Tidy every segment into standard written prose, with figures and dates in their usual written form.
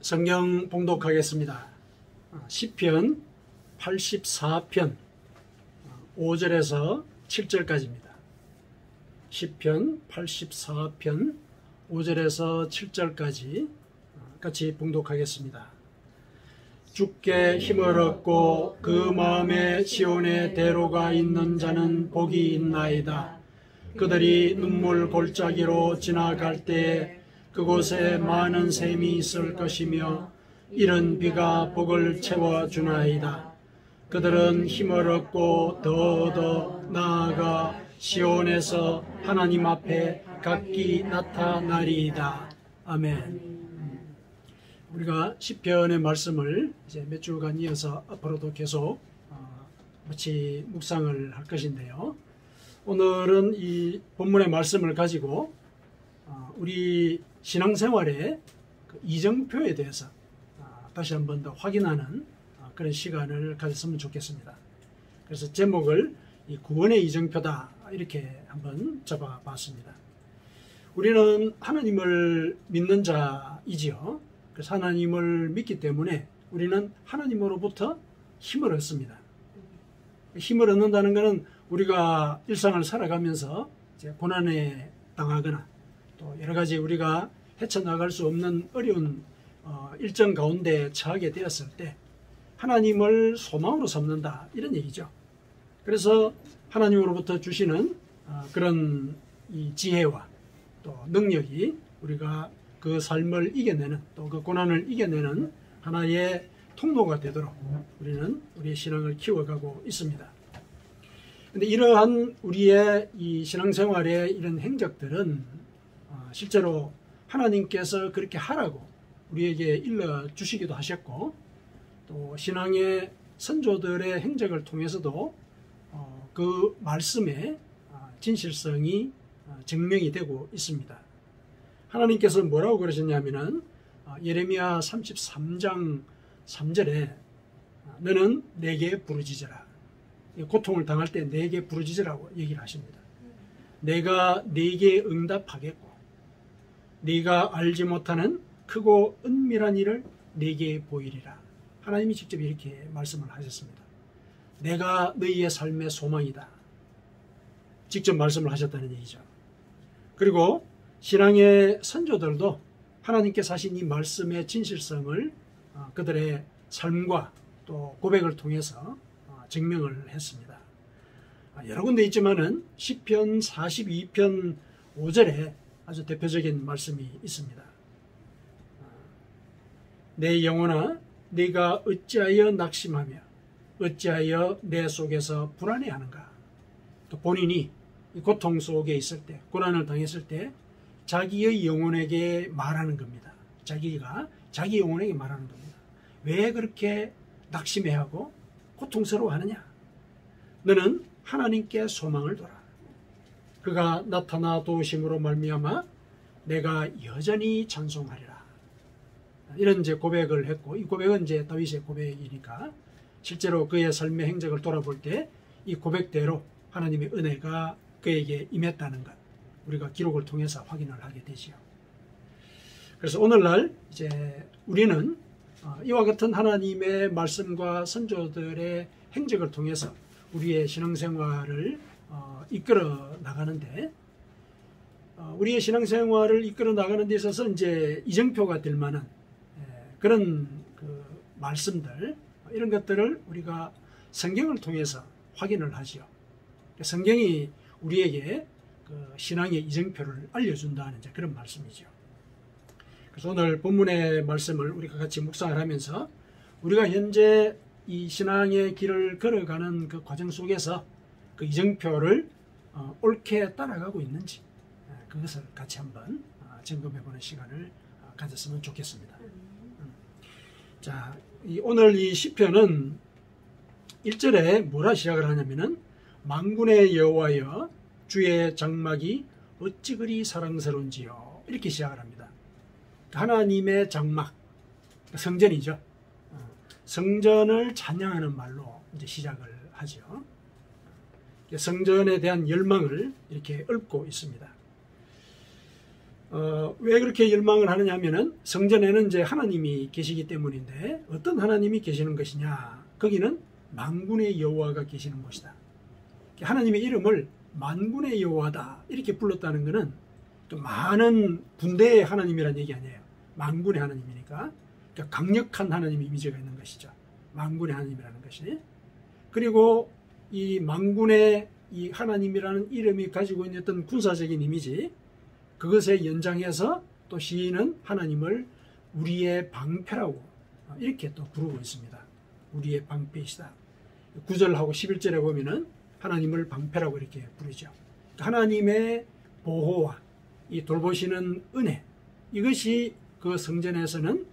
성경 봉독하겠습니다. 시편 84편 5절에서 7절까지입니다. 시편 84편 5절에서 7절까지 같이 봉독하겠습니다. 주께 힘을 얻고 그 마음에 시온의 대로가 있는 자는 복이 있나이다. 그들이 눈물 골짜기로 지나갈 때 그곳에 많은 샘이 있을 것이며 이른 비가 복을 채워주나이다. 그들은 힘을 얻고 더 나아가 시온에서 하나님 앞에 각기 나타나리이다. 아멘. 우리가 시편의 말씀을 이제 몇 주간 이어서 앞으로도 계속 같이 묵상을 할 것인데요. 오늘은 이 본문의 말씀을 가지고 우리 신앙생활의 그 이정표에 대해서 다시 한 번 더 확인하는 그런 시간을 가졌으면 좋겠습니다. 그래서 제목을 이 구원의 이정표다 이렇게 한번 잡아봤습니다. 우리는 하나님을 믿는 자이지요. 그래서 하나님을 믿기 때문에 우리는 하나님으로부터 힘을 얻습니다. 힘을 얻는다는 것은 우리가 일상을 살아가면서 이제 고난에 당하거나 또 여러 가지 우리가 헤쳐나갈 수 없는 어려운 일정 가운데 처하게 되었을 때 하나님을 소망으로 삼는다 이런 얘기죠. 그래서 하나님으로부터 주시는 그런 이 지혜와 또 능력이 우리가 그 삶을 이겨내는 또 그 고난을 이겨내는 하나의 통로가 되도록 우리는 우리의 신앙을 키워가고 있습니다. 근데 이러한 우리의 이 신앙생활의 이런 행적들은 실제로 하나님께서 그렇게 하라고 우리에게 일러주시기도 하셨고 또 신앙의 선조들의 행적을 통해서도 그 말씀의 진실성이 증명이 되고 있습니다. 하나님께서 뭐라고 그러셨냐면은 예레미야 33장 3절에 너는 내게 부르짖으라. 고통을 당할 때 내게 부르짖으라고 얘기를 하십니다. 내가 네게 응답하겠고 네가 알지 못하는 크고 은밀한 일을 네게 보이리라. 하나님이 직접 이렇게 말씀을 하셨습니다. 내가 너희의 삶의 소망이다. 직접 말씀을 하셨다는 얘기죠. 그리고 신앙의 선조들도 하나님께서 하신 이 말씀의 진실성을 그들의 삶과 또 고백을 통해서 증명을 했습니다. 여러 군데 있지만은 시편 42편 5절에 아주 대표적인 말씀이 있습니다. 내 영혼아 네가 어찌하여 낙심하며 어찌하여 내 속에서 불안해하는가. 또 본인이 고통 속에 있을 때 고난을 당했을 때 자기의 영혼에게 말하는 겁니다. 자기가 자기 영혼에게 말하는 겁니다. 왜 그렇게 낙심해하고 고통스러워하느냐. 너는 하나님께 소망을 둬라. 그가 나타나 도우심으로 말미암아 내가 여전히 찬송하리라. 이런 이제 고백을 했고 이 고백은 이제 다윗의 고백이니까 실제로 그의 삶의 행적을 돌아볼 때 이 고백대로 하나님의 은혜가 그에게 임했다는 것 우리가 기록을 통해서 확인을 하게 되지요. 그래서 오늘날 이제 우리는 이와 같은 하나님의 말씀과 선조들의 행적을 통해서 우리의 신앙생활을 이끌어 나가는데 우리의 신앙생활을 이끌어 나가는 데 있어서 이제 이정표가 될 만한 그런 그 말씀들 이런 것들을 우리가 성경을 통해서 확인을 하지요. 성경이 우리에게 그 신앙의 이정표를 알려준다는 이제 그런 말씀이죠. 그래서 오늘 본문의 말씀을 우리가 같이 묵상을 하면서 우리가 현재 이 신앙의 길을 걸어가는 그 과정 속에서 그 이정표를 옳게 따라가고 있는지 그것을 같이 한번 점검해보는 시간을 가졌으면 좋겠습니다. 자, 오늘 이 시편은 1절에 뭐라 시작을 하냐면은 만군의 여호와여 주의 장막이 어찌 그리 사랑스러운지요 이렇게 시작을 합니다. 하나님의 장막 성전이죠. 성전을 찬양하는 말로 이제 시작을 하죠. 성전에 대한 열망을 이렇게 읊고 있습니다. 왜 그렇게 열망을 하느냐 하면은 성전에는 이제 하나님이 계시기 때문인데 어떤 하나님이 계시는 것이냐? 거기는 만군의 여호와가 계시는 곳이다. 하나님의 이름을 만군의 여호와다 이렇게 불렀다는 것은 또 많은 군대의 하나님이라는 얘기 아니에요. 만군의 하나님이니까 그러니까 강력한 하나님의 이미지가 있는 것이죠. 만군의 하나님이라는 것이. 그리고 이 만군의 이 하나님이라는 이름이 가지고 있는 어떤 군사적인 이미지, 그것에 연장해서 또 시인은 하나님을 우리의 방패라고 이렇게 또 부르고 있습니다. 우리의 방패이시다. 9절하고 11절에 보면은 하나님을 방패라고 이렇게 부르죠. 하나님의 보호와 이 돌보시는 은혜, 이것이 그 성전에서는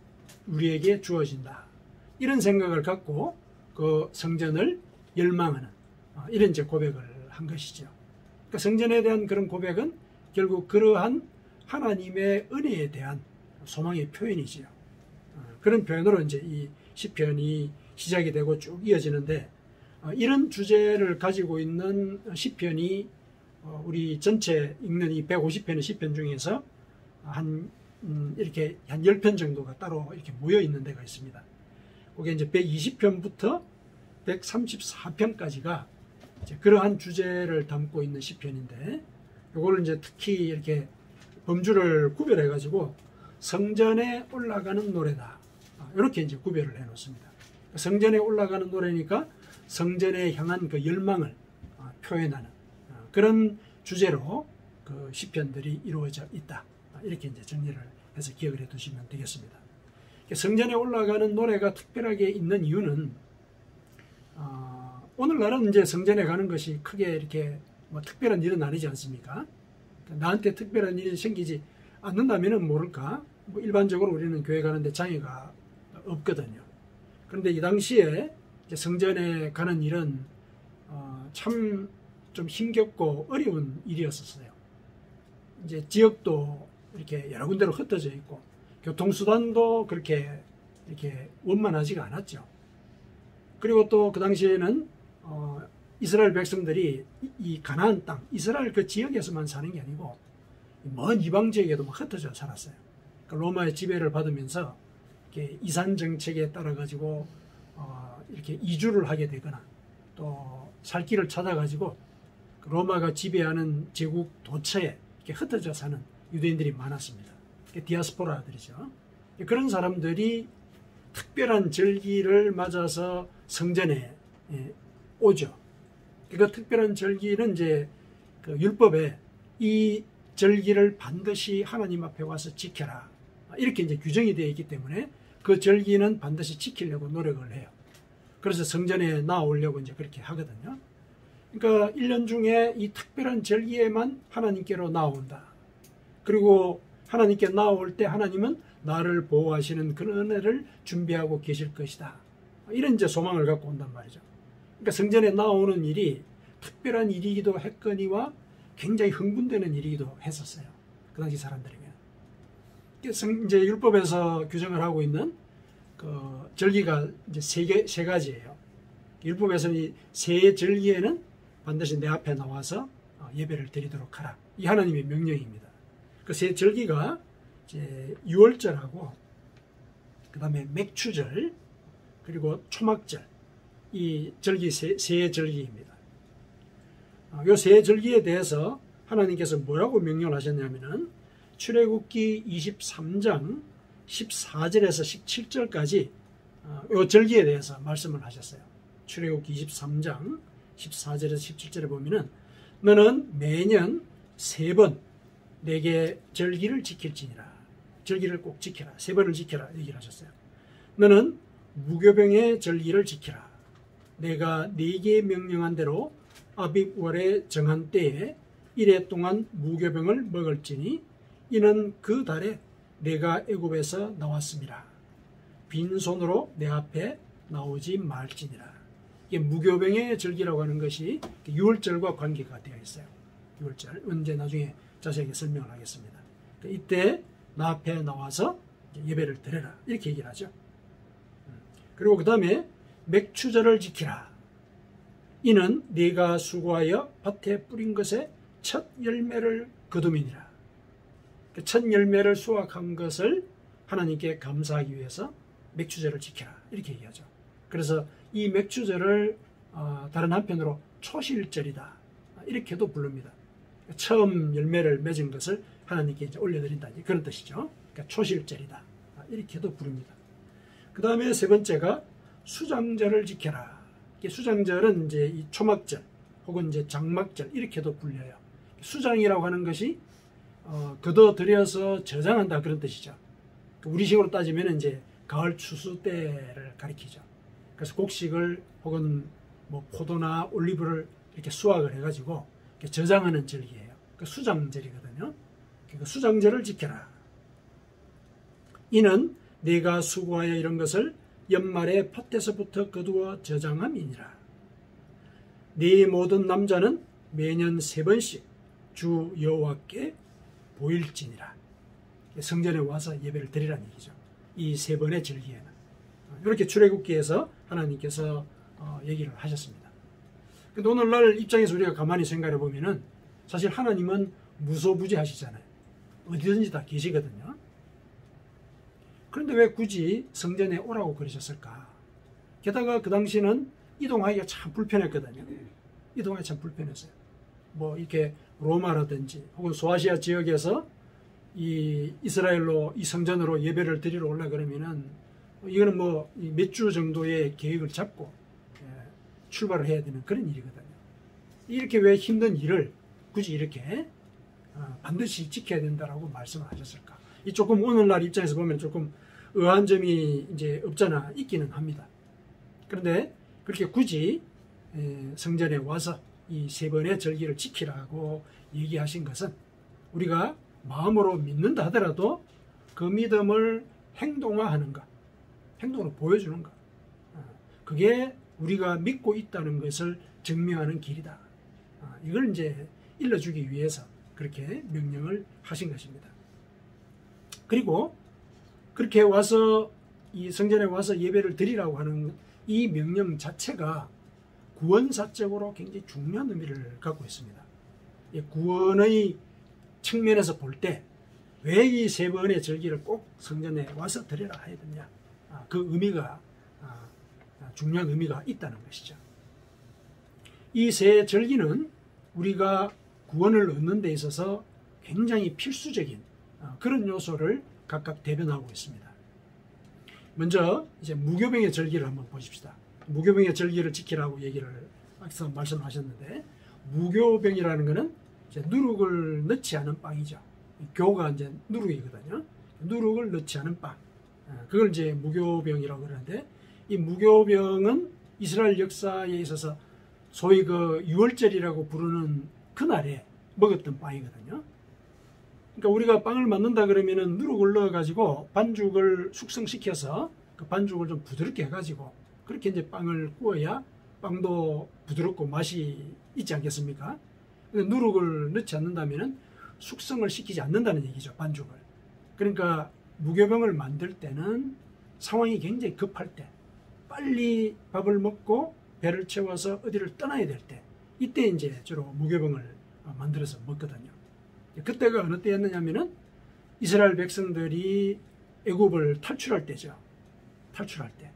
우리에게 주어진다. 이런 생각을 갖고 그 성전을 열망하는 이런 이제 고백을 한 것이죠. 그러니까 성전에 대한 그런 고백은 결국 그러한 하나님의 은혜에 대한 소망의 표현이지요. 그런 표현으로 이제 이 시편이 시작이 되고 쭉 이어지는데, 이런 주제를 가지고 있는 시편이 우리 전체 읽는 이 150편의 시편 중에서 이렇게 한 10편 정도가 따로 이렇게 모여 있는 데가 있습니다. 그게 이제 120편부터 134편까지가 이제 그러한 주제를 담고 있는 시편인데, 요거를 이제 특히 이렇게 범주를 구별해 가지고 성전에 올라가는 노래다, 이렇게 이제 구별을 해 놓습니다. 성전에 올라가는 노래니까 성전에 향한 그 열망을 표현하는 그런 주제로 그 시편들이 이루어져 있다, 이렇게 이제 정리를 해서 기억을 해 두시면 되겠습니다. 성전에 올라가는 노래가 특별하게 있는 이유는 오늘날은 이제 성전에 가는 것이 크게 이렇게 뭐 특별한 일은 아니지 않습니까? 나한테 특별한 일이 생기지 않는다면은 모를까? 뭐 일반적으로 우리는 교회 가는데 장애가 없거든요. 그런데 이 당시에 이제 성전에 가는 일은 참 좀 힘겹고 어려운 일이었었어요. 이제 지역도 이렇게 여러 군데로 흩어져 있고 교통수단도 그렇게 이렇게 원만하지가 않았죠. 그리고 또 그 당시에는 이스라엘 백성들이 이 가나안 땅, 이스라엘 그 지역에서만 사는 게 아니고 먼 이방 지역에도 막 흩어져 살았어요. 그러니까 로마의 지배를 받으면서 이렇게 이산 정책에 따라 가지고 이렇게 이주를 하게 되거나 또 살 길을 찾아 가지고 로마가 지배하는 제국 도처에 이렇게 흩어져 사는 유대인들이 많았습니다. 디아스포라들이죠. 그런 사람들이 특별한 절기를 맞아서 성전에 오죠. 그 특별한 절기는 이제 그 율법에 이 절기를 반드시 하나님 앞에 와서 지켜라, 이렇게 이제 규정이 되어 있기 때문에 그 절기는 반드시 지키려고 노력을 해요. 그래서 성전에 나오려고 이제 그렇게 하거든요. 그러니까 1년 중에 이 특별한 절기에만 하나님께로 나온다. 그리고 하나님께 나올 때 하나님은 나를 보호하시는 그런 은혜를 준비하고 계실 것이다. 이런 이제 소망을 갖고 온단 말이죠. 그러니까 성전에 나오는 일이 특별한 일이기도 했거니와 굉장히 흥분되는 일이기도 했었어요. 그 당시 사람들에게. 이제 율법에서 규정을 하고 있는 그 절기가 이제 세 가지예요. 율법에서는 이 세 절기에는 반드시 내 앞에 나와서 예배를 드리도록 하라. 이 하나님의 명령입니다. 그 세 절기가 이제 유월절하고 그 다음에 맥추절 그리고 초막절, 이 절기 세 절기입니다. 이 세 절기에 대해서 하나님께서 뭐라고 명령을 하셨냐면은 출애굽기 23장 14절에서 17절까지 이 절기에 대해서 말씀을 하셨어요. 출애굽기 23장 14절에서 17절에 보면은 너는 매년 3번 내게 절기를 지킬지니라. 절기를 꼭 지켜라. 3번을 지켜라. 얘기를 하셨어요. 너는 무교병의 절기를 지키라. 내가 네게 명령한 대로 아빕월에 정한 때에 1해 동안 무교병을 먹을지니 이는 그 달에 내가 애굽에서 나왔음이라. 빈손으로 내 앞에 나오지 말지니라. 이게 무교병의 절기라고 하는 것이 유월절과 관계가 되어 있어요. 유월절. 언제 나중에 자세하게 설명을 하겠습니다. 이때 나 앞에 나와서 예배를 드려라. 이렇게 얘기를 하죠. 그리고 그 다음에 맥추절을 지키라. 이는 네가 수고하여 밭에 뿌린 것에 첫 열매를 거둠이니라. 첫 열매를 수확한 것을 하나님께 감사하기 위해서 맥추절을 지켜라 이렇게 얘기하죠. 그래서 이 맥추절을 다른 한편으로 초실절이다 이렇게도 부릅니다. 처음 열매를 맺은 것을 하나님께 이제 올려드린다 그런 뜻이죠. 그러니까 초실절이다 이렇게도 부릅니다. 그 다음에 세 번째가 수장절을 지켜라. 수장절은 이제 이 초막절 혹은 이제 장막절 이렇게도 불려요. 수장이라고 하는 것이 거둬들여서 저장한다 그런 뜻이죠. 우리식으로 따지면 이제 가을 추수 때를 가리키죠. 그래서 곡식을 혹은 뭐 포도나 올리브를 이렇게 수확을 해가지고 이렇게 저장하는 절기예요. 그 수장절이거든요. 그 수장절을 지켜라. 이는 네가 수고하여 이런 것을 연말에 밭에서부터 거두어 저장함이니라. 네 모든 남자는 매년 3번씩 주 여호와께 보일지니라. 성전에 와서 예배를 드리라는 얘기죠. 이 3번의 절기에는. 이렇게 출애굽기에서 하나님께서 얘기를 하셨습니다. 근데 오늘날 입장에서 우리가 가만히 생각해 보면은 사실 하나님은 무소부지하시잖아요. 어디든지 다 계시거든요. 그런데 왜 굳이 성전에 오라고 그러셨을까? 게다가 그 당시는 이동하기가 참 불편했거든요. 이동하기 참 불편했어요. 뭐 이렇게 로마라든지 혹은 소아시아 지역에서 이 이스라엘로 이 성전으로 예배를 드리러 올라 그러면은 이거는 뭐 몇 주 정도의 계획을 잡고 출발을 해야 되는 그런 일이거든요. 이렇게 왜 힘든 일을 굳이 이렇게 반드시 지켜야 된다라고 말씀을 하셨을까? 이 조금 오늘날 입장에서 보면 조금 의아한 점이 이제 없잖아 있기는 합니다. 그런데 그렇게 굳이 성전에 와서 이 3번의 절기를 지키라고 얘기하신 것은 우리가 마음으로 믿는다 하더라도 그 믿음을 행동화하는 것, 행동으로 보여주는 것, 그게 우리가 믿고 있다는 것을 증명하는 길이다. 이걸 이제 일러주기 위해서 그렇게 명령을 하신 것입니다. 그리고 그렇게 와서 이 성전에 와서 예배를 드리라고 하는 이 명령 자체가 구원사적으로 굉장히 중요한 의미를 갖고 있습니다. 구원의 측면에서 볼 때 왜 이 3번의 절기를 꼭 성전에 와서 드리라 해야 되냐, 그 의미가 중요한 의미가 있다는 것이죠. 이 3 절기는 우리가 구원을 얻는 데 있어서 굉장히 필수적인 그런 요소를 각각 대변하고 있습니다. 먼저 이제 무교병의 절기를 한번 보십시다. 무교병의 절기를 지키라고 얘기를 앞서 말씀하셨는데, 무교병이라는 것은 이제 누룩을 넣지 않은 빵이죠. 교가 이제 누룩이거든요. 누룩을 넣지 않은 빵. 그걸 이제 무교병이라고 그러는데, 이 무교병은 이스라엘 역사에 있어서 소위 그 유월절이라고 부르는 그날에 먹었던 빵이거든요. 그러니까 우리가 빵을 만든다 그러면은 누룩을 넣어가지고 반죽을 숙성시켜서 그 반죽을 좀 부드럽게 해가지고 그렇게 이제 빵을 구워야 빵도 부드럽고 맛이 있지 않겠습니까? 근데 누룩을 넣지 않는다면은 숙성을 시키지 않는다는 얘기죠, 반죽을. 그러니까 무교병을 만들 때는 상황이 굉장히 급할 때, 빨리 밥을 먹고 배를 채워서 어디를 떠나야 될 때, 이때 이제 주로 무교병을 만들어서 먹거든요. 그때가 어느 때였느냐면은 이스라엘 백성들이 애굽을 탈출할 때죠. 탈출할 때.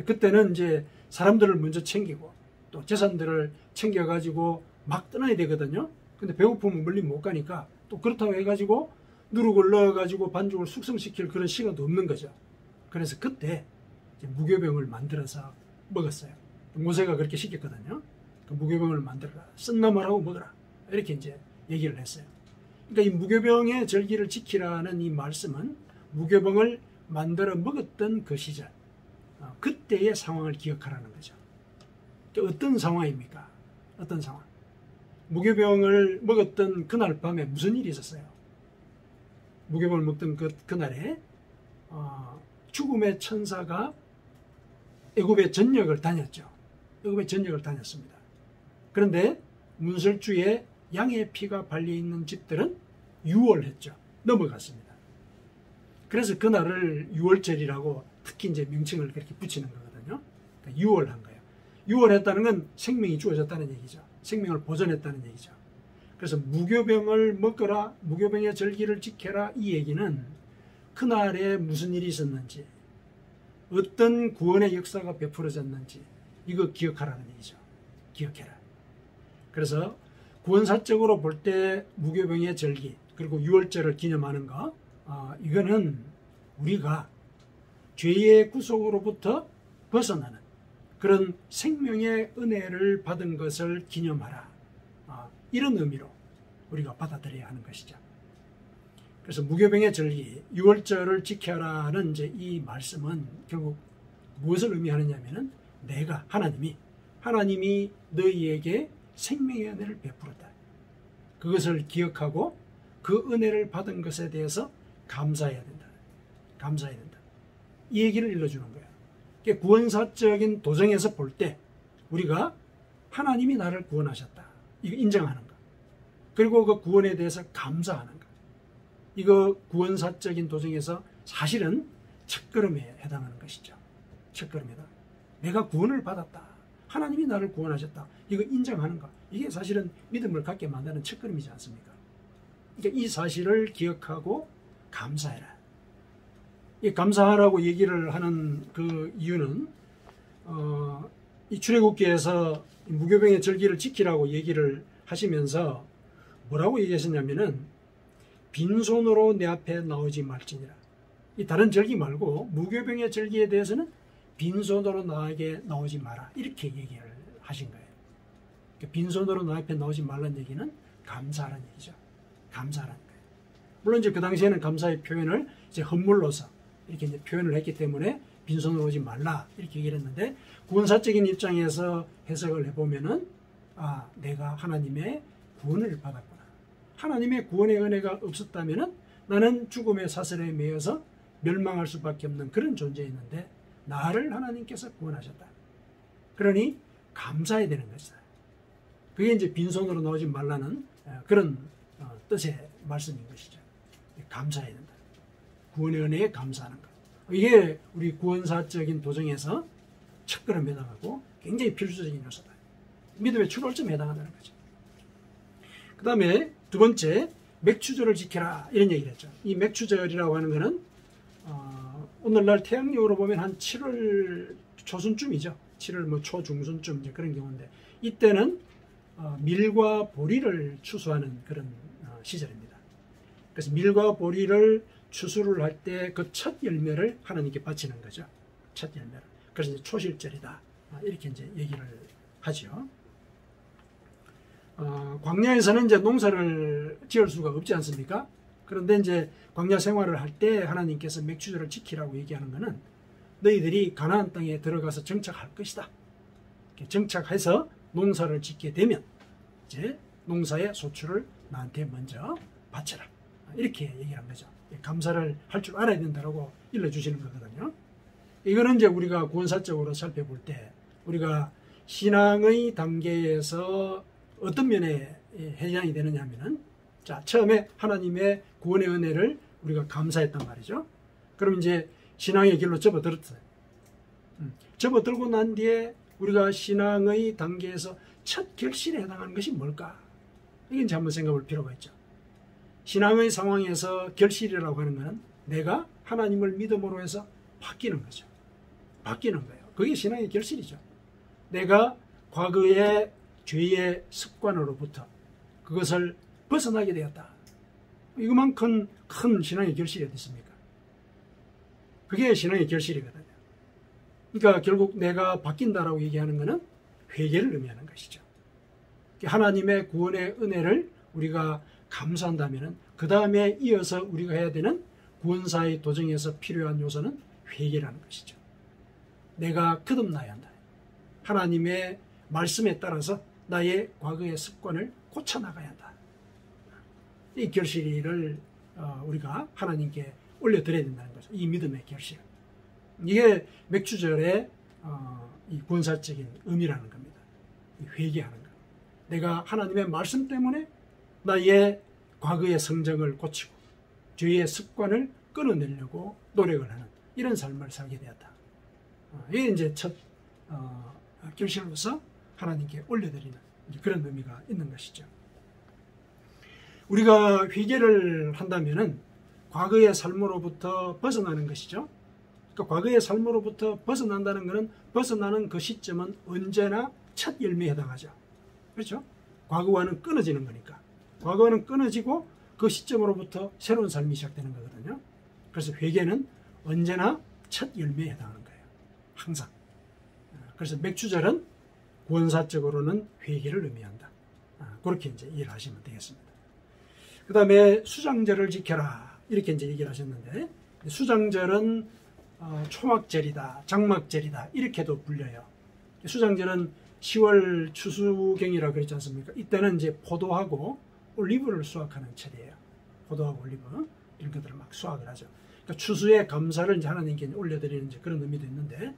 그때는 이제 사람들을 먼저 챙기고 또 재산들을 챙겨가지고 막 떠나야 되거든요. 근데 배고프면 멀리 못 가니까 또 그렇다고 해가지고 누룩을 넣어가지고 반죽을 숙성시킬 그런 시간도 없는 거죠. 그래서 그때 이제 무교병을 만들어서 먹었어요. 모세가 그렇게 시켰거든요. 그 무교병을 만들어라. 쓴 나물하고 먹어라. 이렇게 이제 얘기를 했어요. 그러니까 이 무교병의 절기를 지키라는 이 말씀은 무교병을 만들어 먹었던 그 시절, 그때의 상황을 기억하라는 거죠. 어떤 상황입니까? 어떤 상황? 무교병을 먹었던 그날 밤에 무슨 일이 있었어요? 무교병을 먹던 그날에 죽음의 천사가 애굽의 전역을 다녔죠. 애굽의 전역을 다녔습니다. 그런데 문설주에 양의 피가 발려있는 집들은 유월했죠. 넘어갔습니다. 그래서 그날을 유월절이라고 특히 이제 명칭을 그렇게 붙이는 거거든요. 그러니까 유월한 거예요. 유월했다는 건 생명이 주어졌다는 얘기죠. 생명을 보존했다는 얘기죠. 그래서 무교병을 먹거라, 무교병의 절기를 지켜라, 이 얘기는 그날에 무슨 일이 있었는지, 어떤 구원의 역사가 베풀어졌는지 이거 기억하라는 얘기죠. 기억해라. 그래서 구원사적으로 볼 때 무교병의 절기 그리고 유월절을 기념하는 거, 이거는 우리가 죄의 구속으로부터 벗어나는 그런 생명의 은혜를 받은 것을 기념하라, 이런 의미로 우리가 받아들여야 하는 것이죠. 그래서 무교병의 절기, 유월절을 지켜라는 이제 이 말씀은 결국 무엇을 의미하느냐면은 내가 하나님이 너희에게 생명의 은혜를 베풀었다. 그것을 기억하고 그 은혜를 받은 것에 대해서 감사해야 된다. 감사해야 된다. 이 얘기를 일러주는 거예요. 그러니까 구원사적인 도정에서 볼 때 우리가 하나님이 나를 구원하셨다, 이거 인정하는 거. 그리고 그 구원에 대해서 감사하는 거. 이거 구원사적인 도정에서 사실은 첫걸음에 해당하는 것이죠. 첫걸음이다. 내가 구원을 받았다. 하나님이 나를 구원하셨다. 이거 인정하는 거. 이게 사실은 믿음을 갖게 만드는 첫걸음이지 않습니까? 그러니까 이 사실을 기억하고 감사해라. 이 감사하라고 얘기를 하는 그 이유는 이 출애굽기에서 무교병의 절기를 지키라고 얘기를 하시면서 뭐라고 얘기하셨냐면은 빈손으로 내 앞에 나오지 말지니라. 이 다른 절기 말고 무교병의 절기에 대해서는 빈손으로 나에게 나오지 마라, 이렇게 얘기를 하신 거예요. 그러니까 빈손으로 나 앞에 나오지 말라는 얘기는 감사하라는 얘기죠. 감사하라는 거예요. 물론 이제 그 당시에는 감사의 표현을 이제 헌물로서 이렇게 이제 표현을 했기 때문에 빈손으로 오지 말라 이렇게 얘기를 했는데, 구원사적인 입장에서 해석을 해보면은 내가 하나님의 구원을 받았구나. 하나님의 구원의 은혜가 없었다면은 나는 죽음의 사슬에 매여서 멸망할 수밖에 없는 그런 존재였는데 나를 하나님께서 구원하셨다. 그러니 감사해야 되는 것이다. 그게 이제 빈손으로 나오지 말라는 그런 뜻의 말씀인 것이죠. 감사해야 된다. 구원의 은혜에 감사하는 것. 이게 우리 구원사적인 도정에서 첫걸음에 해당하고 굉장히 필수적인 요소다. 믿음의 출발점에 해당한다는 거죠. 그 다음에 두 번째, 맥추절을 지켜라, 이런 얘기를 했죠. 이 맥추절이라고 하는 것은 오늘날 태양력으로 보면 한 7월 초순쯤이죠. 7월 뭐 초중순쯤 이제 그런 경우인데, 이때는 밀과 보리를 추수하는 그런 시절입니다. 그래서 밀과 보리를 추수를 할 때 그 첫 열매를 하나님께 바치는 거죠. 첫 열매를. 그래서 이제 초실절이다, 이렇게 이제 얘기를 하죠. 광야에서는 이제 농사를 지을 수가 없지 않습니까? 그런데 이제 광야 생활을 할 때 하나님께서 맥추절을 지키라고 얘기하는 것은 너희들이 가나안 땅에 들어가서 정착할 것이다. 정착해서 농사를 짓게 되면 이제 농사의 소출을 나한테 먼저 바쳐라, 이렇게 얘기한 거죠. 감사를 할 줄 알아야 된다고 일러주시는 거거든요. 이거는 이제 우리가 구원사적으로 살펴볼 때 우리가 신앙의 단계에서 어떤 면에 해당이 되느냐 하면은, 자, 처음에 하나님의 구원의 은혜를 우리가 감사했단 말이죠. 그럼 이제 신앙의 길로 접어들었어요. 접어들고 난 뒤에 우리가 신앙의 단계에서 첫 결실에 해당하는 것이 뭘까? 이건 이제 한번 생각할 필요가 있죠. 신앙의 상황에서 결실이라고 하는 것은 내가 하나님을 믿음으로 해서 바뀌는 거죠. 바뀌는 거예요. 그게 신앙의 결실이죠. 내가 과거의 죄의 습관으로부터 그것을 벗어나게 되었다. 이거만큼 큰 신앙의 결실이 어디 있습니까? 그게 신앙의 결실이거든요. 그러니까 결국 내가 바뀐다라고 얘기하는 것은 회개를 의미하는 것이죠. 하나님의 구원의 은혜를 우리가 감사한다면 그 다음에 이어서 우리가 해야 되는 구원사의 도정에서 필요한 요소는 회개라는 것이죠. 내가 거듭나야 한다. 하나님의 말씀에 따라서 나의 과거의 습관을 고쳐나가야 한다. 이 결실을 우리가 하나님께 올려드려야 된다는 거죠. 이 믿음의 결실. 이게 맥추절의 이 구원사적인 의미라는 겁니다. 회개하는 것. 내가 하나님의 말씀 때문에 나의 과거의 성정을 고치고 죄의 습관을 끊어내려고 노력을 하는 이런 삶을 살게 되었다. 이게 이제 첫 결실로서 하나님께 올려드리는 그런 의미가 있는 것이죠. 우리가 회개를 한다면은 과거의 삶으로부터 벗어나는 것이죠. 그러니까 과거의 삶으로부터 벗어난다는 것은 벗어나는 그 시점은 언제나 첫 열매에 해당하죠. 그렇죠? 과거와는 끊어지는 거니까. 과거와는 끊어지고 그 시점으로부터 새로운 삶이 시작되는 거거든요. 그래서 회개는 언제나 첫 열매에 해당하는 거예요. 항상. 그래서 맥주절은 구원사적으로는 회개를 의미한다. 그렇게 이제 이해를 하시면 되겠습니다. 그 다음에 수장절을 지켜라. 이렇게 이제 얘기를 하셨는데, 수장절은 초막절이다, 장막절이다, 이렇게도 불려요. 수장절은 10월 추수경이라고 그랬지 않습니까? 이때는 이제 포도하고 올리브를 수확하는 철이에요. 포도하고 올리브, 이런 것들을 막 수확을 하죠. 그러니까 추수의 감사를 이제 하나님께 올려드리는 이제 그런 의미도 있는데,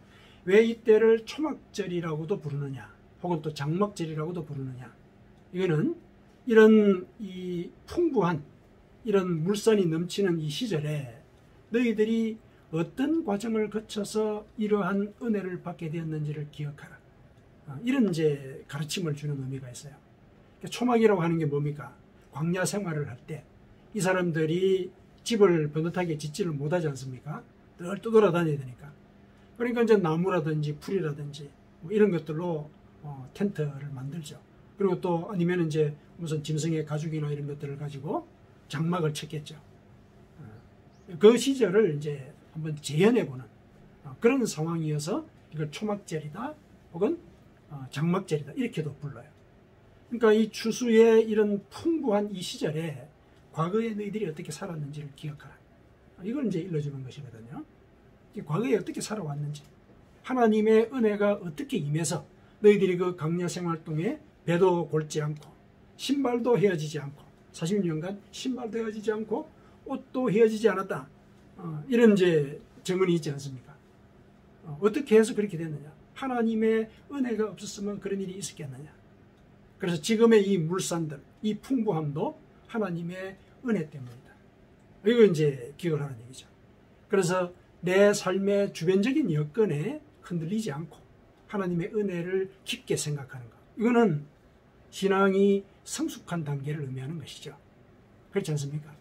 왜 이때를 초막절이라고도 부르느냐, 혹은 또 장막절이라고도 부르느냐. 이거는 이런 이 풍부한 이런 물산이 넘치는 이 시절에 너희들이 어떤 과정을 거쳐서 이러한 은혜를 받게 되었는지를 기억하라. 이런 이제 가르침을 주는 의미가 있어요. 초막이라고 하는 게 뭡니까? 광야 생활을 할 때 이 사람들이 집을 번듯하게 짓지를 못하지 않습니까? 늘 떠돌아다녀야 되니까. 그러니까 이제 나무라든지 풀이라든지 뭐 이런 것들로 텐트를 만들죠. 그리고 또 아니면 이제 무슨 짐승의 가죽이나 이런 것들을 가지고 장막을 쳤겠죠. 그 시절을 이제 한번 재현해보는 그런 상황이어서 이걸 초막절이다 혹은 장막절이다 이렇게도 불러요. 그러니까 이 추수의 이런 풍부한 이 시절에 과거에 너희들이 어떻게 살았는지를 기억하라. 이걸 이제 일러주는 것이거든요. 과거에 어떻게 살아왔는지, 하나님의 은혜가 어떻게 임해서 너희들이 그 강야 생활 동에 배도 골지 않고 신발도 헤어지지 않고 40년간 신발도 헤어지지 않고 옷도 헤어지지 않았다. 이런 이제 증언이 있지 않습니까? 어떻게 해서 그렇게 됐느냐? 하나님의 은혜가 없었으면 그런 일이 있었겠느냐? 그래서 지금의 이 물산들, 이 풍부함도 하나님의 은혜 때문이다. 이거 이제 기억을 하는 얘기죠. 그래서 내 삶의 주변적인 여건에 흔들리지 않고 하나님의 은혜를 깊게 생각하는 것. 이거는 신앙이 성숙한 단계를 의미하는 것이죠. 그렇지 않습니까?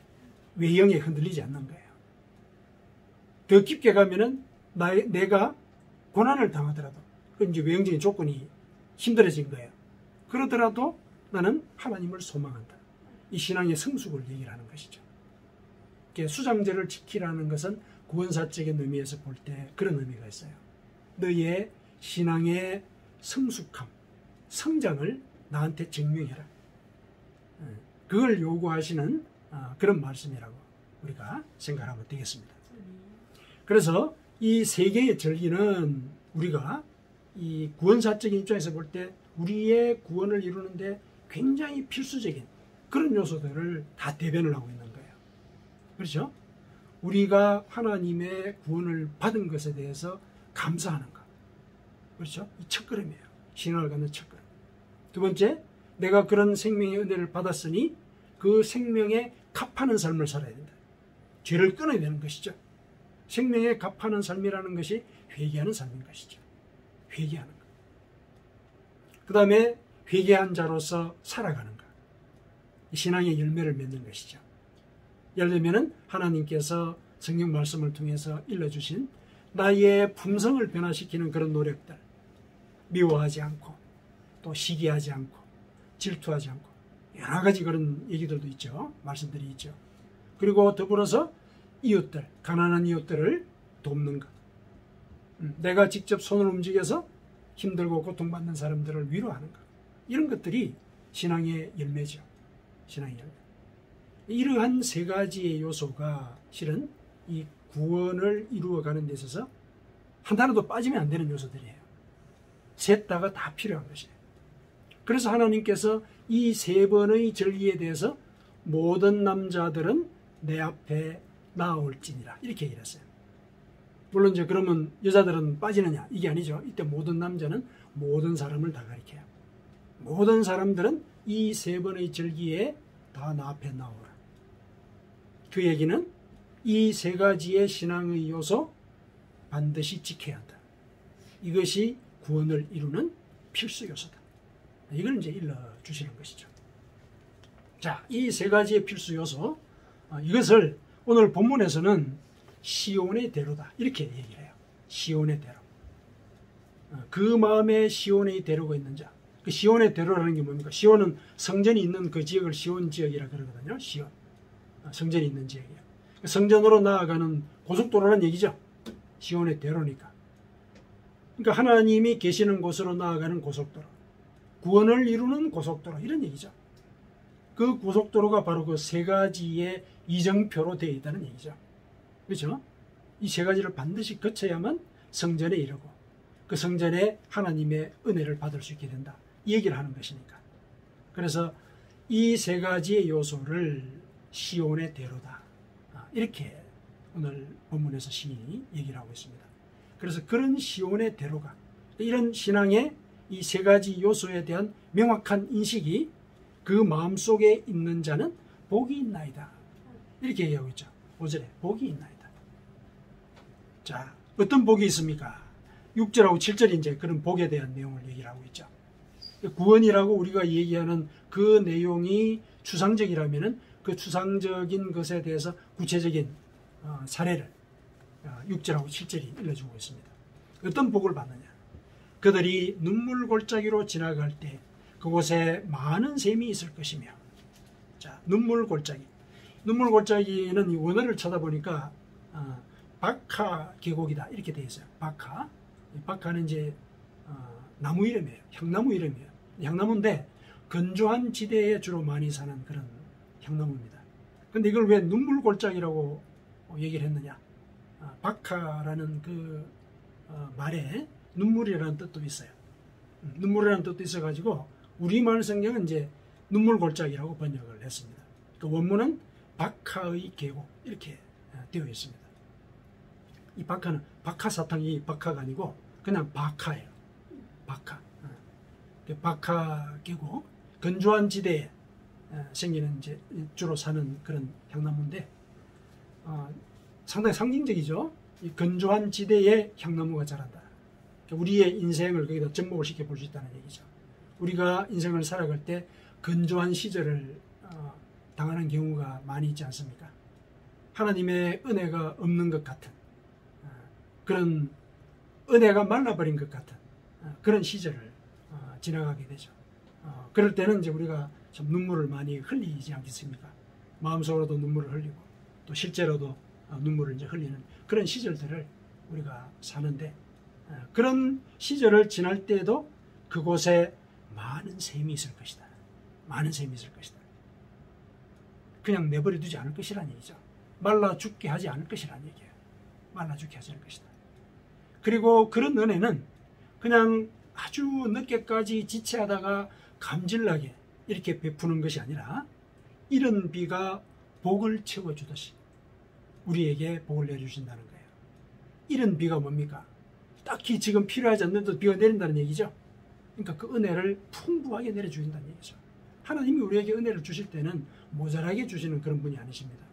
외형에 흔들리지 않는 거예요. 더 깊게 가면은 내가 고난을 당하더라도, 그 이제 외형적인 조건이 힘들어진 거예요. 그러더라도 나는 하나님을 소망한다. 이 신앙의 성숙을 얘기를 하는 것이죠. 수장절을 지키라는 것은 구원사적인 의미에서 볼 때 그런 의미가 있어요. 너희의 신앙의 성숙함, 성장을 나한테 증명해라. 그걸 요구하시는 그런 말씀이라고 우리가 생각하면 되겠습니다. 그래서 이 세 개의 절기는 우리가 이 구원사적인 입장에서 볼 때 우리의 구원을 이루는데 굉장히 필수적인 그런 요소들을 다 대변을 하고 있는 거예요. 그렇죠? 우리가 하나님의 구원을 받은 것에 대해서 감사하는 것. 그렇죠? 이 첫걸음이에요. 신앙을 갖는 첫걸음. 두 번째, 내가 그런 생명의 은혜를 받았으니 그 생명에 값하는 삶을 살아야 된다. 죄를 끊어야 되는 것이죠. 생명에 값하는 삶이라는 것이 회개하는 삶인 것이죠. 회개하는 것. 그 다음에 회개한 자로서 살아가는 것. 신앙의 열매를 맺는 것이죠. 예를 들면 하나님께서 성경 말씀을 통해서 일러주신 나의 품성을 변화시키는 그런 노력들, 미워하지 않고 또 시기하지 않고 질투하지 않고 여러 가지 그런 얘기들도 있죠. 말씀들이 있죠. 그리고 더불어서 이웃들, 가난한 이웃들을 돕는 것. 내가 직접 손을 움직여서 힘들고 고통받는 사람들을 위로하는 것. 이런 것들이 신앙의 열매죠. 신앙의 열매. 이러한 세 가지의 요소가 실은 이 구원을 이루어가는 데 있어서 하나도 빠지면 안 되는 요소들이에요. 셋 다가 다 필요한 것이에요. 그래서 하나님께서 이 세 번의 절기에 대해서 모든 남자들은 내 앞에 나올지니라 이렇게 얘기를 했어요. 물론 이제 그러면 여자들은 빠지느냐 이게 아니죠. 이때 모든 남자는 모든 사람을 다 가리켜요. 모든 사람들은 이 세 번의 절기에 다 나 앞에 나오라. 그 얘기는 이 세 가지의 신앙의 요소 반드시 지켜야 한다. 이것이 구원을 이루는 필수 요소다. 이걸 이제 일러주시는 것이죠. 자, 이 세 가지의 필수 요소, 이것을 오늘 본문에서는 시온의 대로다 이렇게 얘기를 해요. 시온의 대로. 그 마음에 시온의 대로가 있는 자. 그 시온의 대로라는 게 뭡니까? 시온은 성전이 있는 그 지역을 시온 지역이라 그러거든요. 시온. 성전이 있는 지역이에요. 성전으로 나아가는 고속도로라는 얘기죠. 시온의 대로니까. 그러니까 하나님이 계시는 곳으로 나아가는 고속도로. 구원을 이루는 고속도로 이런 얘기죠. 그 고속도로가 바로 그 세 가지의 이정표로 되어 있다는 얘기죠. 그렇죠? 이 세 가지를 반드시 거쳐야만 성전에 이르고 그 성전에 하나님의 은혜를 받을 수 있게 된다. 이 얘기를 하는 것이니까. 그래서 이 세 가지의 요소를 시온의 대로다. 이렇게 오늘 본문에서 시인이 얘기를 하고 있습니다. 그래서 그런 시온의 대로가 이런 신앙의 이 세 가지 요소에 대한 명확한 인식이 그 마음속에 있는 자는 복이 있나이다. 이렇게 얘기하고 있죠. 5절에 복이 있나이다. 자, 어떤 복이 있습니까? 6절하고 7절이 이제 그런 복에 대한 내용을 얘기를 하고 있죠. 구원이라고 우리가 얘기하는 그 내용이 추상적이라면은 그 추상적인 것에 대해서 구체적인 사례를 6절하고 7절이 일러주고 있습니다. 어떤 복을 받느냐? 그들이 눈물 골짜기로 지나갈 때 그곳에 많은 샘이 있을 것이며. 자, 눈물 골짜기. 눈물 골짜기는 이 원어를 찾아보니까 바카 계곡이다 이렇게 되어 있어요. 바카. 바카는 이제 나무 이름이에요. 향나무 이름이에요. 향나무인데 건조한 지대에 주로 많이 사는 그런 향나무입니다. 근데 이걸 왜 눈물 골짜기라고 얘기를 했느냐? 바카라는 그 말에 눈물이라는 뜻도 있어요. 눈물이라는 뜻도 있어가지고 우리말 성경은 이제 눈물 골짜기라고 번역을 했습니다. 그 원문은 바카의 계곡 이렇게 되어 있습니다. 이 바카는 바카사탕이 바카가 아니고 그냥 바카예요. 바카. 바카 계곡, 건조한 지대에 생기는 이제 주로 사는 그런 향나무인데 상당히 상징적이죠. 이 건조한 지대에 향나무가 자란다. 우리의 인생을 거기다 접목을 시켜 볼 수 있다는 얘기죠. 우리가 인생을 살아갈 때 건조한 시절을 당하는 경우가 많이 있지 않습니까? 하나님의 은혜가 없는 것 같은 그런 은혜가 말라버린 것 같은 그런 시절을 지나가게 되죠. 그럴 때는 이제 우리가 좀 눈물을 많이 흘리지 않겠습니까? 마음속으로도 눈물을 흘리고 또 실제로도 눈물을 이제 흘리는 그런 시절들을 우리가 사는데 그런 시절을 지날 때에도 그곳에 많은 샘이 있을 것이다. 많은 샘이 있을 것이다. 그냥 내버려 두지 않을 것이라는 얘기죠. 말라 죽게 하지 않을 것이라는 얘기예요. 말라 죽게 하지 않을 것이다. 그리고 그런 은혜는 그냥 아주 늦게까지 지체하다가 감질나게 이렇게 베푸는 것이 아니라 이른 비가 복을 채워주듯이 우리에게 복을 내려주신다는 거예요. 이른 비가 뭡니까? 딱히 지금 필요하지 않는데도 비가 내린다는 얘기죠. 그러니까 그 은혜를 풍부하게 내려주신다는 얘기죠. 하나님이 우리에게 은혜를 주실 때는 모자라게 주시는 그런 분이 아니십니다.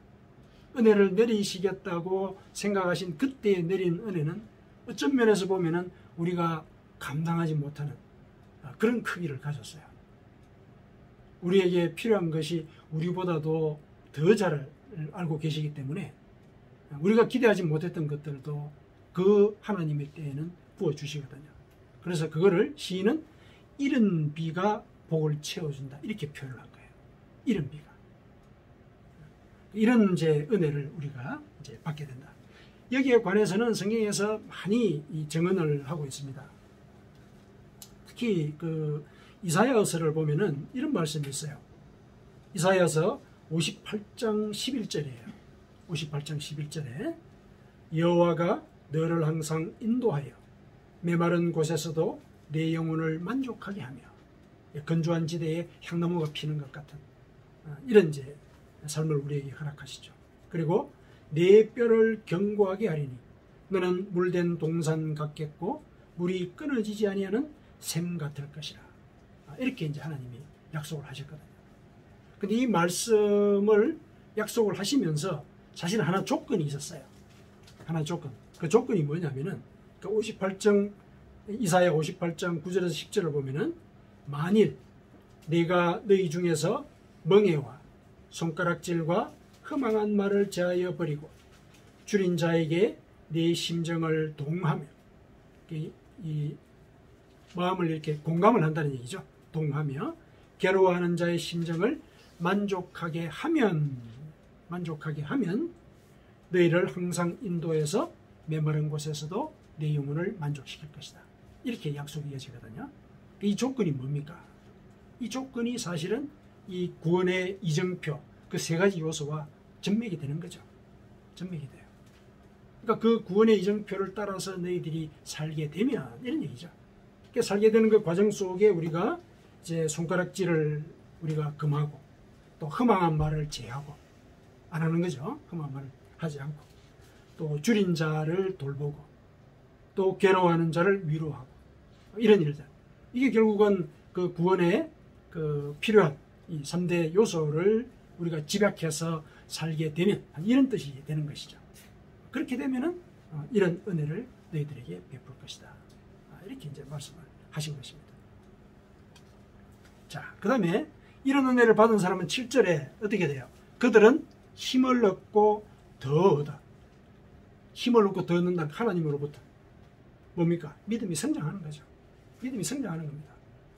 은혜를 내리시겠다고 생각하신 그때에 내린 은혜는 어떤 면에서 보면은 우리가 감당하지 못하는 그런 크기를 가졌어요. 우리에게 필요한 것이 우리보다도 더 잘 알고 계시기 때문에 우리가 기대하지 못했던 것들도 그 하나님의 때에는 부어주시거든요. 그래서 그거를 시인은 이른 비가 복을 채워준다 이렇게 표현을 한 거예요. 이른 비가. 이런 이제 은혜를 우리가 이제 받게 된다. 여기에 관해서는 성경에서 많이 증언을 하고 있습니다. 특히 그 이사야서를 보면은 이런 말씀이 있어요. 이사야서 58장 11절이에요. 58장 11절에 여호와가 너를 항상 인도하여 메마른 곳에서도 내 영혼을 만족하게 하며 건조한 지대에 향나무가 피는 것 같은 이런 이제 삶을 우리에게 허락하시죠. 그리고 내 뼈를 견고하게 하리니 너는 물된 동산 같겠고 물이 끊어지지 아니하는 샘 같을 것이라. 이렇게 이제 하나님이 약속을 하셨거든요. 근데 이 말씀을 약속을 하시면서 사실 하나 조건이 있었어요. 하나 조건. 그 조건이 뭐냐면은 그 58장 이사야 58장 9절에서 10절을 보면은 만일 내가 너희 중에서 멍에와 손가락질과 허망한 말을 제하여 버리고 줄인 자에게 네 심정을 동하며, 이 마음을 이렇게 공감을 한다는 얘기죠. 동하며 괴로워하는 자의 심정을 만족하게 하면 너희를 항상 인도해서 메마른 곳에서도 내 영혼을 만족시킬 것이다. 이렇게 약속이 이어지거든요. 이 조건이 뭡니까? 이 조건이 사실은 이 구원의 이정표, 그 세 가지 요소와 전맥이 되는 거죠. 전맥이 돼요. 그러니까 그 구원의 이정표를 따라서 너희들이 살게 되면, 이런 얘기죠. 그러니까 살게 되는 그 과정 속에 우리가 이제 손가락질을 우리가 금하고, 또 허망한 말을 제하고, 안 하는 거죠. 험한 말을 하지 않고, 또 줄인 자를 돌보고, 또 괴로워하는 자를 위로하고, 이런 일들. 이게 결국은 그 구원에 그 필요한 이 3대 요소를 우리가 집약해서 살게 되면, 이런 뜻이 되는 것이죠. 그렇게 되면은 이런 은혜를 너희들에게 베풀 것이다. 이렇게 이제 말씀을 하신 것입니다. 자, 그 다음에 이런 은혜를 받은 사람은 7절에 어떻게 돼요? 그들은 힘을 얻고 더 얻어. 힘을 얻고 더 얻는다. 하나님으로부터. 뭡니까? 믿음이 성장하는 거죠. 믿음이 성장하는 겁니다.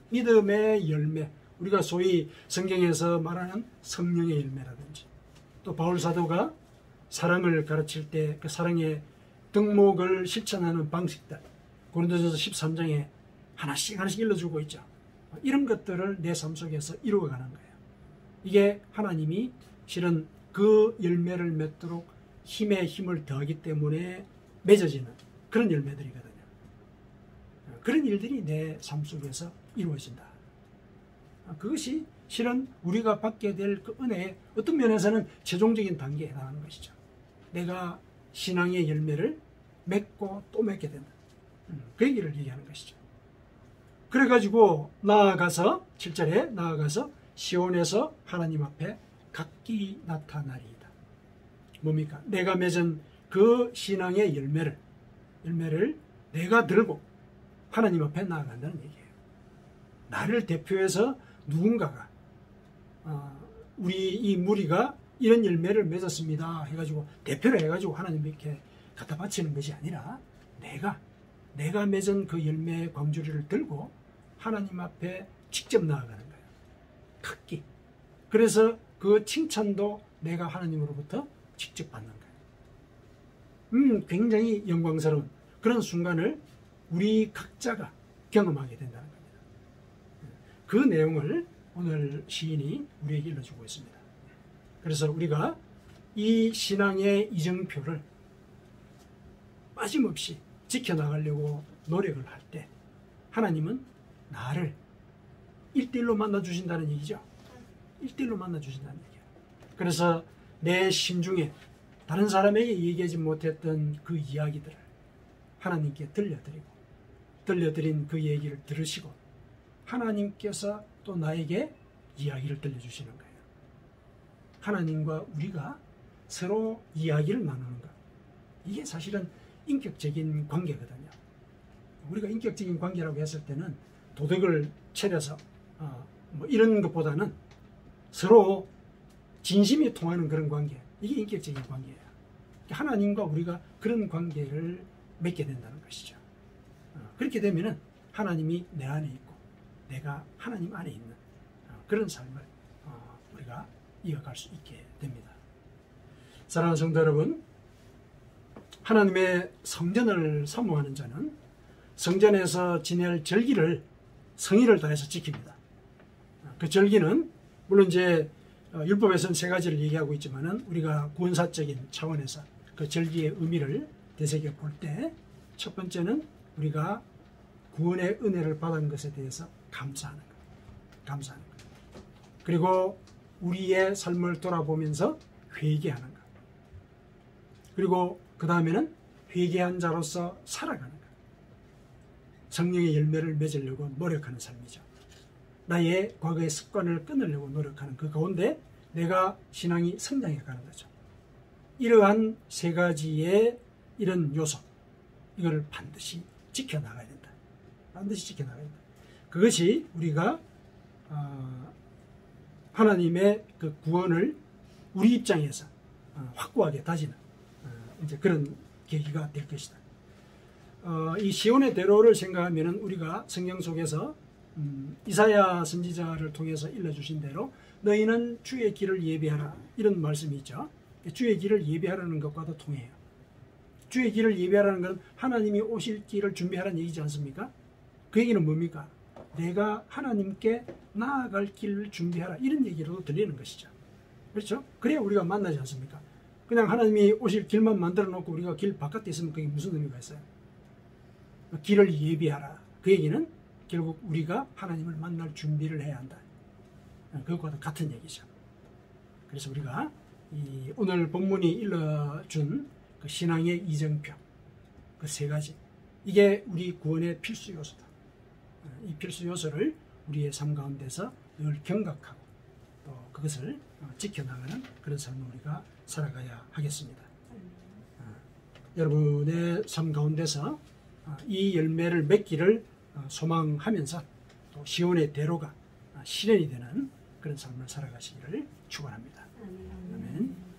믿음의 열매. 우리가 소위 성경에서 말하는 성령의 열매라든지, 또 바울 사도가 사랑을 가르칠 때 그 사랑의 덕목을 실천하는 방식들, 고린도전서 13장에 하나씩 일러주고 있죠. 이런 것들을 내 삶 속에서 이루어가는 거예요. 이게 하나님이 실은 그 열매를 맺도록 힘에 힘을 더하기 때문에 맺어지는 그런 열매들이거든요. 그런 일들이 내 삶 속에서 이루어진다. 그것이 실은 우리가 받게 될 그 은혜의 어떤 면에서는 최종적인 단계에 해당하는 것이죠. 내가 신앙의 열매를 맺고 또 맺게 된다. 그 얘기를 얘기하는 것이죠. 그래가지고 나아가서 7절에 나아가서 시온에서 하나님 앞에 각기 나타나리이다. 뭡니까? 내가 맺은 그 신앙의 열매를 내가 들고 하나님 앞에 나아간다는 얘기예요. 나를 대표해서 누군가가 우리 이 무리가 이런 열매를 맺었습니다 해가지고 대표를 해가지고 하나님께 갖다 바치는 것이 아니라 내가 맺은 그 열매의 광주리를 들고 하나님 앞에 직접 나아가는 거예요. 각기. 그래서 그 칭찬도 내가 하나님으로부터 직접 받는 거예요. 굉장히 영광스러운 그런 순간을 우리 각자가 경험하게 된다는 겁니다. 그 내용을 오늘 시인이 우리에게 일러주고 있습니다. 그래서 우리가 이 신앙의 이정표를 빠짐없이 지켜나가려고 노력을 할 때 하나님은 나를 1대1로 만나주신다는 얘기죠. 1대1로 만나주신다는 얘기예요. 그래서 내 심중에 다른 사람에게 얘기하지 못했던 그 이야기들을 하나님께 들려드린 그 얘기를 들으시고 하나님께서 또 나에게 이야기를 들려주시는 거예요. 하나님과 우리가 서로 이야기를 나누는 것. 이게 사실은 인격적인 관계거든요. 우리가 인격적인 관계라고 했을 때는 도덕을 차려서 뭐 이런 것보다는 서로 진심이 통하는 그런 관계. 이게 인격적인 관계예요. 하나님과 우리가 그런 관계를 맺게 된다는 것이죠. 그렇게 되면은 하나님이 내 안에 있고 내가 하나님 안에 있는 그런 삶을 우리가 이어갈 수 있게 됩니다. 사랑하는 성도 여러분, 하나님의 성전을 사모하는 자는 성전에서 지낼 절기를 성의를 다해서 지킵니다. 그 절기는 물론 이제 율법에서는 세 가지를 얘기하고 있지만은 우리가 구원사적인 차원에서 그 절기의 의미를 되새겨 볼 때 첫 번째는 우리가 구원의 은혜를 받은 것에 대해서 감사하는 것. 그리고 우리의 삶을 돌아보면서 회개하는 것. 그리고 그 다음에는 회개한 자로서 살아가는 것. 성령의 열매를 맺으려고 노력하는 삶이죠. 나의 과거의 습관을 끊으려고 노력하는 그 가운데 내가 신앙이 성장해 가는 거죠. 이러한 세 가지의 이런 요소, 이거를 반드시 지켜나가야 된다. 반드시 지켜나가야 된다. 그것이 우리가 하나님의 그 구원을 우리 입장에서 확고하게 다지는 이제 그런 계기가 될 것이다. 이 시온의 대로를 생각하면은 우리가 성경 속에서 이사야 선지자를 통해서 일러주신 대로 너희는 주의 길을 예비하라 이런 말씀이 있죠. 주의 길을 예비하라는 것과도 통해요. 주의 길을 예비하라는 것은 하나님이 오실 길을 준비하라는 얘기지 않습니까? 그 얘기는 뭡니까? 내가 하나님께 나아갈 길을 준비하라 이런 얘기로도 들리는 것이죠. 그렇죠? 그래야 우리가 만나지 않습니까? 그냥 하나님이 오실 길만 만들어 놓고 우리가 길 바깥에 있으면 그게 무슨 의미가 있어요? 길을 예비하라. 그 얘기는 결국 우리가 하나님을 만날 준비를 해야 한다. 그것과도 같은 얘기죠. 그래서 우리가 오늘 본문이 일러준 그 신앙의 이정표, 그 세 가지, 이게 우리 구원의 필수 요소다. 이 필수 요소를 우리의 삶 가운데서 늘 경각하고 또 그것을 지켜나가는 그런 삶을 우리가 살아가야 하겠습니다. 여러분의 삶 가운데서 이 열매를 맺기를 소망하면서 또 시온의 대로가 실현이 되는 그런 삶을 살아가시기를 축원합니다. 아멘.